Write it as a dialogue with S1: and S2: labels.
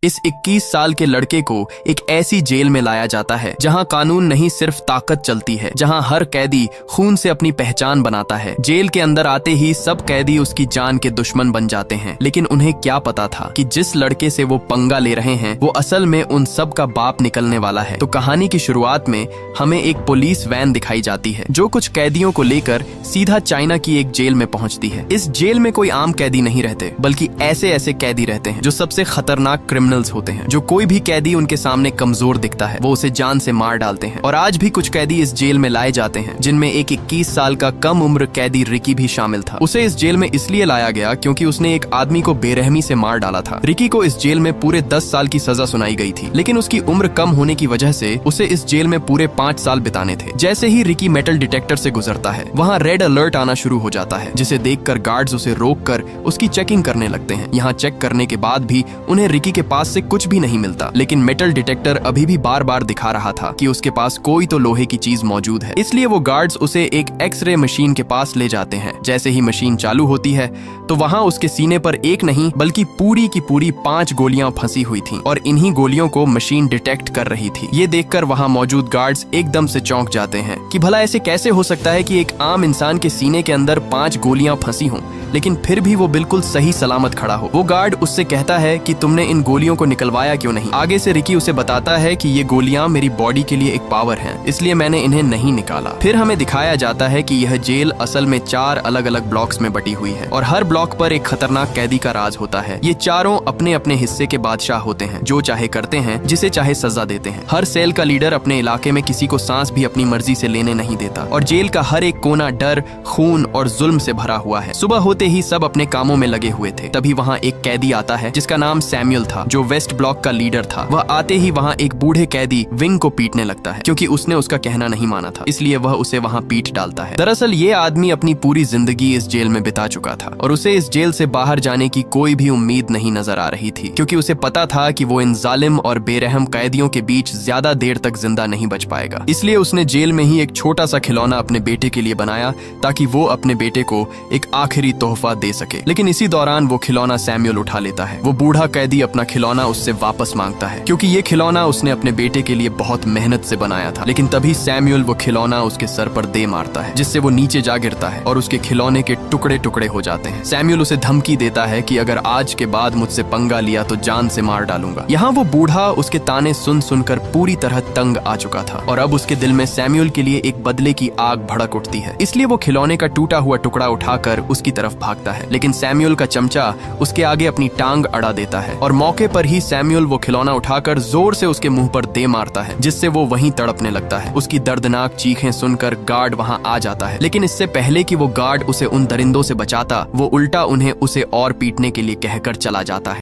S1: इस 21 साल के लड़के को एक ऐसी जेल में लाया जाता है जहां कानून नहीं सिर्फ ताकत चलती है, जहां हर कैदी खून से अपनी पहचान बनाता है। जेल के अंदर आते ही सब कैदी उसकी जान के दुश्मन बन जाते हैं, लेकिन उन्हें क्या पता था कि जिस लड़के से वो पंगा ले रहे हैं वो असल में उन सब का बाप निकलने वाला है। तो कहानी की शुरुआत में हमें एक पुलिस वैन दिखाई जाती है जो कुछ कैदियों को लेकर सीधा चाइना की एक जेल में पहुंचती है। इस जेल में कोई आम कैदी नहीं रहते, बल्कि ऐसे ऐसे कैदी रहते हैं जो सबसे खतरनाक क्रिमिनल्स होते हैं। जो कोई भी कैदी उनके सामने कमजोर दिखता है वो उसे जान से मार डालते हैं। और आज भी कुछ कैदी इस जेल में लाए जाते हैं, जिनमें एक 21 साल का कम उम्र कैदी रिकी भी शामिल था। उसे इस जेल में इसलिए लाया गया क्योंकि उसने एक आदमी को बेरहमी से मार डाला था। रिकी को इस जेल में पूरे 10 साल की सजा सुनाई गई थी, लेकिन उसकी उम्र कम होने की वजह से उसे इस जेल में पूरे 5 साल बिताने थे। जैसे ही रिकी मेटल डिटेक्टर से गुजरता है, वहाँ रेड अलर्ट आना शुरू हो जाता है, जिसे देखकर गार्ड्स उसे रोककर उसकी चेकिंग करने लगते हैं। यहाँ चेक करने के बाद भी उन्हें रिकी के पास से कुछ भी नहीं मिलता, लेकिन मेटल डिटेक्टर अभी भी बार बार दिखा रहा था कि उसके पास कोई तो लोहे की चीज मौजूद है। इसलिए वो गार्ड्स उसे एक एक्सरे मशीन के पास ले जाते हैं। जैसे ही मशीन चालू होती है तो वहाँ उसके सीने पर एक नहीं बल्कि पूरी की पूरी 5 गोलियां फंसी हुई थीं, और इन्हीं गोलियों को मशीन डिटेक्ट कर रही थी। ये देखकर वहाँ मौजूद गार्ड्स एकदम से चौंक जाते हैं कि भला ऐसे कैसे हो सकता है कि एक आम इंसान के सीने के अंदर 5 गोलियां फंसी हों, लेकिन फिर भी वो बिल्कुल सही सलामत खड़ा हो। वो गार्ड उससे कहता है कि तुमने इन गोलियों को निकलवाया क्यों नहीं। आगे से रिकी उसे बताता है कि ये गोलियां मेरी बॉडी के लिए एक पावर है, इसलिए मैंने इन्हें नहीं निकाला। फिर हमें दिखाया जाता है कि यह जेल असल में 4 अलग अलग ब्लॉक्स में बटी हुई है, और हर ब्लॉक पर एक खतरनाक कैदी का राज होता है। ये चारों अपने अपने हिस्से के बादशाह होते हैं, जो चाहे करते हैं, जिसे चाहे सजा देते हैं। हर सेल का लीडर अपने इलाके में किसी को सांस भी अपनी मर्जी से लेने नहीं देता, और जेल का हर एक कोना डर, खून और जुल्म से भरा हुआ है। सुबह होते ही सब अपने कामों में लगे हुए थे। तभी वहाँ एक कैदी आता है जिसका नाम सैमुअल था, जो वेस्ट ब्लॉक का लीडर था। वह आते ही वहाँ एक बूढ़े कैदी विंग को पीटने लगता है, क्योंकि उसने उसका कहना नहीं माना था, इसलिए वह उसे वहाँ पीट डालता है। दरअसल ये आदमी अपनी पूरी जिंदगी इस जेल में बिता चुका था, और उसे इस जेल से बाहर जाने की कोई भी उम्मीद नहीं नजर आ रही थी, क्योंकि उसे पता था कि वो इन जालिम और बेरहम कैदियों के बीच ज्यादा देर तक जिंदा नहीं बच पाएगा। इसलिए उसने जेल में ही एक छोटा सा खिलौना अपने बेटे के लिए बनाया, ताकि वो अपने बेटे को एक आखिरी तोहफा दे सके। लेकिन इसी दौरान वो खिलौना सैमुअल उठा लेता है। वो बूढ़ा कैदी अपना खिलौना उससे वापस मांगता है, क्योंकि ये खिलौना उसने अपने बेटे के लिए बहुत मेहनत से बनाया था। लेकिन तभी सैमुअल वो खिलौना उसके सर पर दे मारता है, जिससे वो नीचे जा गिरता है और उसके खिलौने के टुकड़े टुकड़े हो जाते हैं। सैमुअल उसे धमकी देता है कि अगर आज के बाद मुझसे पंगा लिया तो जान से मार डालूंगा। यहाँ वो बूढ़ा उसके ताने सुन सुनकर पूरी तरह तंग आ चुका था, और अब उसके दिल में सैमुअल के लिए एक बदले की आग भड़क उठती है। इसलिए वो खिलौने का टूटा हुआ टुकड़ा उठाकर उसकी तरफ भागता है, लेकिन सैमुअल का चमचा उसके आगे अपनी टांग अड़ा देता है, और मौके पर ही सैमुअल वो खिलौना उठाकर जोर से उसके मुंह पर दे मारता है, जिससे वो वहीं तड़पने लगता है। उसकी दर्दनाक चीखें सुनकर गार्ड वहां आ जाता है, लेकिन इससे पहले कि वो गार्ड उसे उन दरिंदों से बचाता, वो उल्टा उन्हें उसे और पीटने के लिए कहकर चला जाता है।